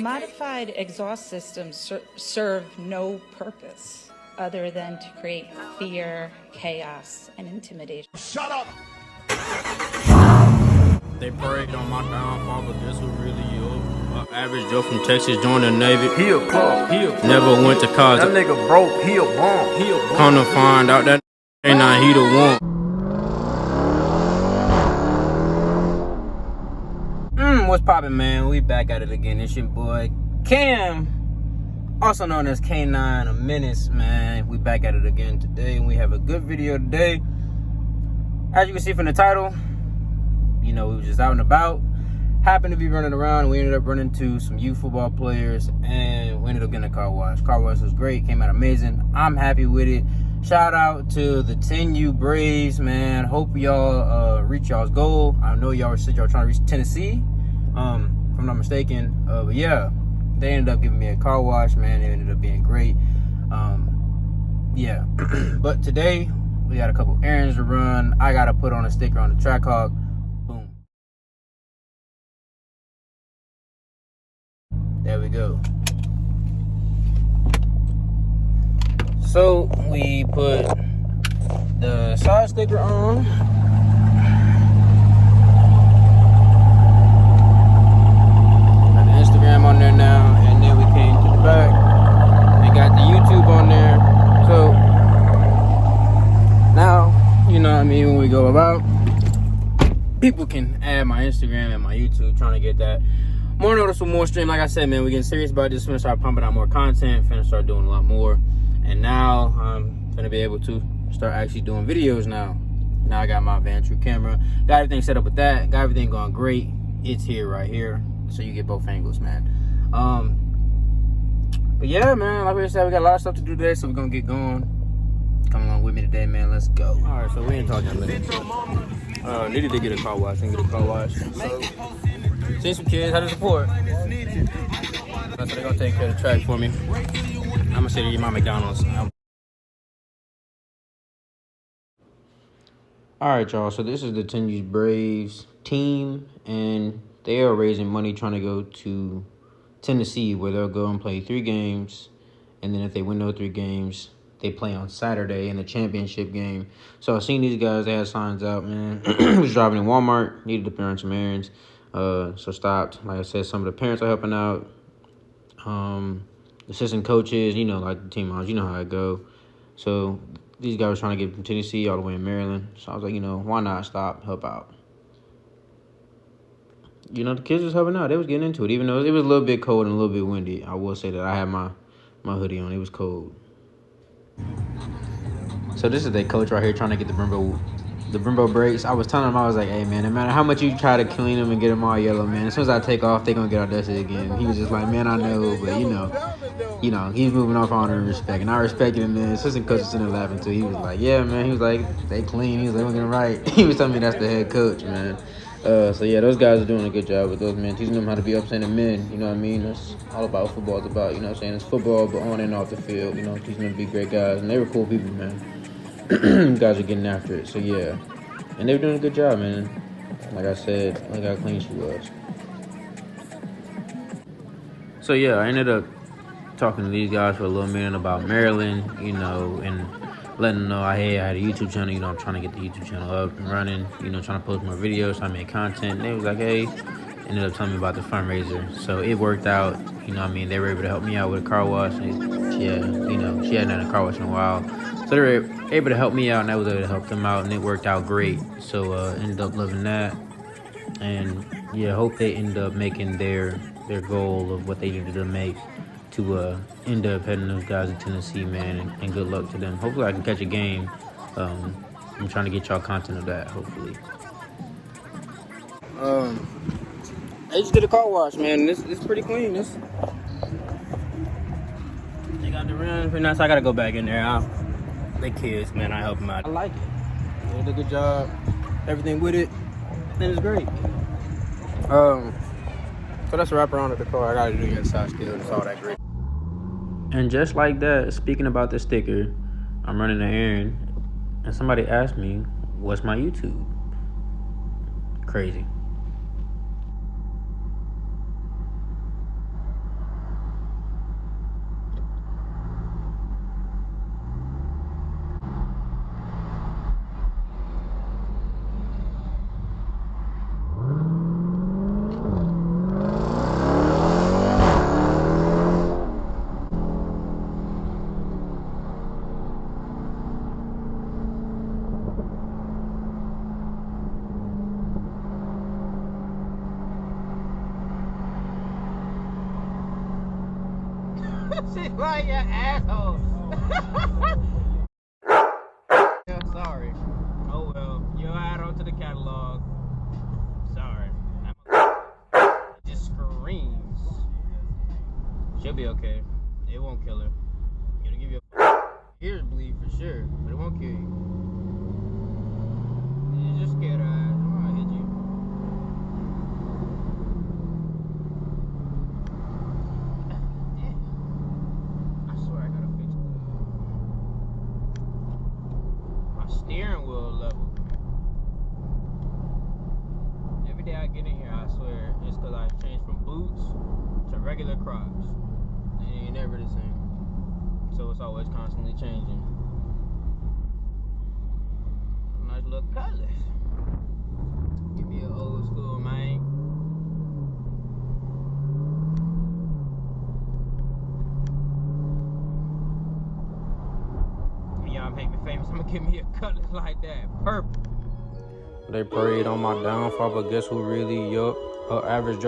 Modified exhaust systems serve no purpose other than to create fear, chaos, and intimidation. Shut up! They preyed on my downfall, but this was really you. Average Joe from Texas joined the Navy. He a club. Never went to college. That nigga broke. He a bum. Come to find out that ain't not he the one. What's poppin', man? We back at it again. It's your boy Cam, also known as K9 a Menace, man. We back at it again today, and we have a good video today. As you can see from the title, you know, we was just out and about. Happened to be running around, and we ended up running into some youth football players, and we ended up getting a car wash. Car wash was great, came out amazing. I'm happy with it. Shout out to the 10U Braves, man. Hope y'all reach y'all's goal. I know y'all said y'all trying to reach Tennessee, if I'm not mistaken. But yeah, they ended up giving me a car wash, man. It ended up being great. Yeah, but today we got a couple errands to run. I gotta put on a sticker on the Trackhawk. Boom. There we go. So we put the side sticker on. Got the Instagram on there now, and then we came to the back and got the YouTube on there. So now, you know what I mean, when we go about, people can add my Instagram and my YouTube, trying to get that more noticeable, more stream. Like I said, man, we're getting serious about this. We're gonna start pumping out more content, finna start doing a lot more. And now I'm gonna be able to start actually doing videos now. Now I got my Van True camera, got everything set up with that, got everything going great. It's here, right here, so you get both angles, man. But yeah, man, like we said, we got a lot of stuff to do today, so we're gonna get going. Come along with me today, man. Let's go. All right, so we ain't talking a minute. Needed to get a car wash. And get a car wash. So, see some kids, how to support. So they're gonna take care of the track for me. I'm gonna sit here, eat my McDonald's. All right, y'all. So this is the 10U Braves team, and they are raising money trying to go to Tennessee, where they'll go and play 3 games, and then if they win those 3 games, they play on Saturday in the championship game. So I seen these guys, they had signs out, man. I was driving in Walmart, needed to run some errands, so stopped. Like I said, some of the parents are helping out. Assistant coaches, you know, like the team moms, you know how it go. So these guys were trying to get from Tennessee all the way in Maryland. So I was like, you know, why not stop, help out? You know, the kids was helping out. They was getting into it, even though it was a little bit cold and a little bit windy. I will say that I had my hoodie on. It was cold. So this is their coach right here trying to get the Brembo brakes. I was telling him, I was like, hey, man, no matter how much you try to clean them and get them all yellow, man, as soon as I take off, they going to get all dusty again. He was just like, man, I know, but, you know, he's moving off honor and respect. And I respected him, man. Assistant coach was in there laughing, too. He was like, yeah, man. He was like, they clean. He was like, we're getting right. He was telling me that's the head coach, man. So, yeah, those guys are doing a good job with those men, teaching them how to be upstanding men, you know what I mean? That's all about football. It's about, you know what I'm saying, it's football, but on and off the field, you know, teaching them to be great guys. And they were cool people, man. Guys are getting after it, so, yeah. And they were doing a good job, man. Like I said, look how clean she was. So, yeah, I ended up talking to these guys for a little minute about Maryland, you know, and letting them know, hey, I had a YouTube channel, you know, I'm trying to get the YouTube channel up and running, you know, trying to post more videos, trying to make content. And they was like, hey, ended up telling me about the fundraiser. So it worked out, you know what I mean? They were able to help me out with a car wash. And she hadn't done a car wash in a while. So they were able to help me out, and I was able to help them out, and it worked out great. So ended up loving that. And yeah, hope they end up making their goal of what they needed to make to end up heading those guys to Tennessee, man, and good luck to them. Hopefully I can catch a game. I'm trying to get y'all content of that, hopefully. I just did a car wash, man. It's pretty clean. They got the rims pretty nice. I gotta go back in there. They kids, man. I help them out. I like it. They did a good job. Everything with it, and it's great. So that's a wrap around of the car. I gotta do the inside still. It's all that great. And just like that, speaking about the sticker, I'm running an errand, and somebody asked me, what's my YouTube? Crazy. Shit like your asshole. Yeah, sorry. Oh well, you'll add on to the catalog. Sorry. It just screams. She'll be okay. It won't kill her. It'll give you a ears bleed for sure, but it won't kill you. You just scared her ass. I'm gonna hit you. Damn. I swear I gotta fix my steering wheel level. Every day I get in here, I swear, it's because I changed from boots to regular Crocs. They ain't never the same. So it's always constantly changing. Nice little colors. Give me an old school, man. Y'all make me famous, I'm gonna give me a color like that. Purple. They prayed on my downfall, but guess who really up? Average Joe.